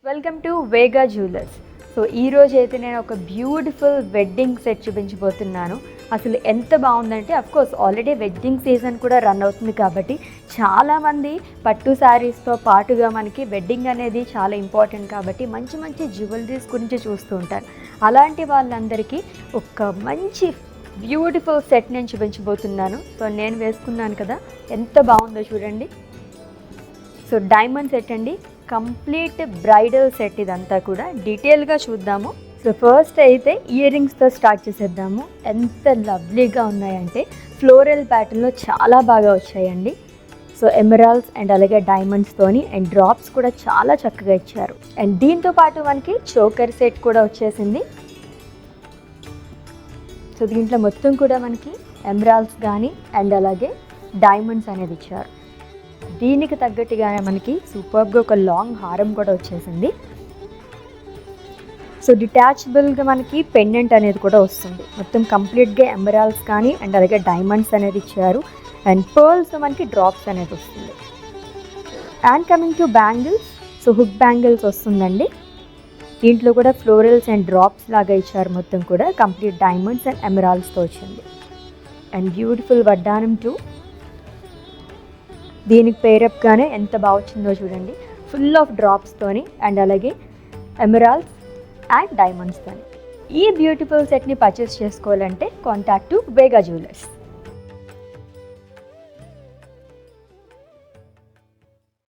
Welcome to Vega jewellers. So ఈరోజు అయితే నేను ఒక బ్యూటిఫుల్ వెడ్డింగ్ సెట్ చూపించబోతున్నాను. అసలు ఎంత బాగుందంటే అఫ్కోర్స్ ఆల్రెడీ వెడ్డింగ్ సీజన్ కూడా రన్ అవుతుంది కాబట్టి చాలామంది పట్టు శారీస్తో పాటుగా మనకి వెడ్డింగ్ అనేది చాలా ఇంపార్టెంట్ కాబట్టి మంచి మంచి జ్యువెలరీస్ గురించి చూస్తూ ఉంటారు. అలాంటి వాళ్ళందరికీ ఒక మంచి బ్యూటిఫుల్ సెట్ నేను చూపించబోతున్నాను. సో నేను వేసుకున్నాను కదా, ఎంత బాగుందో చూడండి. సో డైమండ్ సెట్ అండి, కంప్లీట్ బ్రైడల్ సెట్. ఇదంతా కూడా డీటెయిల్గా చూద్దాము. సో ఫస్ట్ అయితే ఇయర్ రింగ్స్తో స్టార్ట్ చేసేద్దాము. ఎంత లవ్లీగా ఉన్నాయంటే ఫ్లోరల్ ప్యాటర్న్లో చాలా బాగా వచ్చాయండి. సో ఎమరాల్డ్స్ అండ్ అలాగే డైమండ్స్తోని అండ్ డ్రాప్స్ కూడా చాలా చక్కగా ఇచ్చారు. అండ్ దీంతో పాటు మనకి చోకర్ సెట్ కూడా వచ్చేసింది. సో దీంట్లో మొత్తం కూడా మనకి ఎమరాల్డ్స్ కానీ అండ్ అలాగే డైమండ్స్ అనేది ఇచ్చారు. దీనికి తగ్గట్టుగానే మనకి సూపర్గా ఒక లాంగ్ హారం కూడా వచ్చేసింది. సో డిటాచబుల్గా మనకి పెండెంట్ అనేది కూడా వస్తుంది. మొత్తం కంప్లీట్గా ఎమరాల్డ్స్ కానీ అండ్ అలాగే డైమండ్స్ అనేది ఇచ్చారు. అండ్ పర్ల్స్ మనకి డ్రాప్స్ అనేది వస్తుంది. And coming to bangles, so hook bangles వస్తుందండి. దీంట్లో కూడా ఫ్లోరల్స్ అండ్ డ్రాప్స్ లాగా ఇచ్చారు. మొత్తం కూడా కంప్లీట్ డైమండ్స్ అండ్ ఎమరాల్డ్స్తో వచ్చింది. అండ్ బ్యూటిఫుల్ వడ్డానం టూ. దీనికి పేరప్గానే ఎంత బాగా వచ్చిందో చూడండి, ఫుల్ ఆఫ్ డ్రాప్స్తోని అండ్ అలాగే ఎమరాల్డ్స్ అండ్ డైమండ్స్తోని. ఈ బ్యూటిఫుల్ సెట్ని పర్చేస్ చేసుకోవాలంటే కాంటాక్ట్ టు వేగా జ్యువెలర్స్.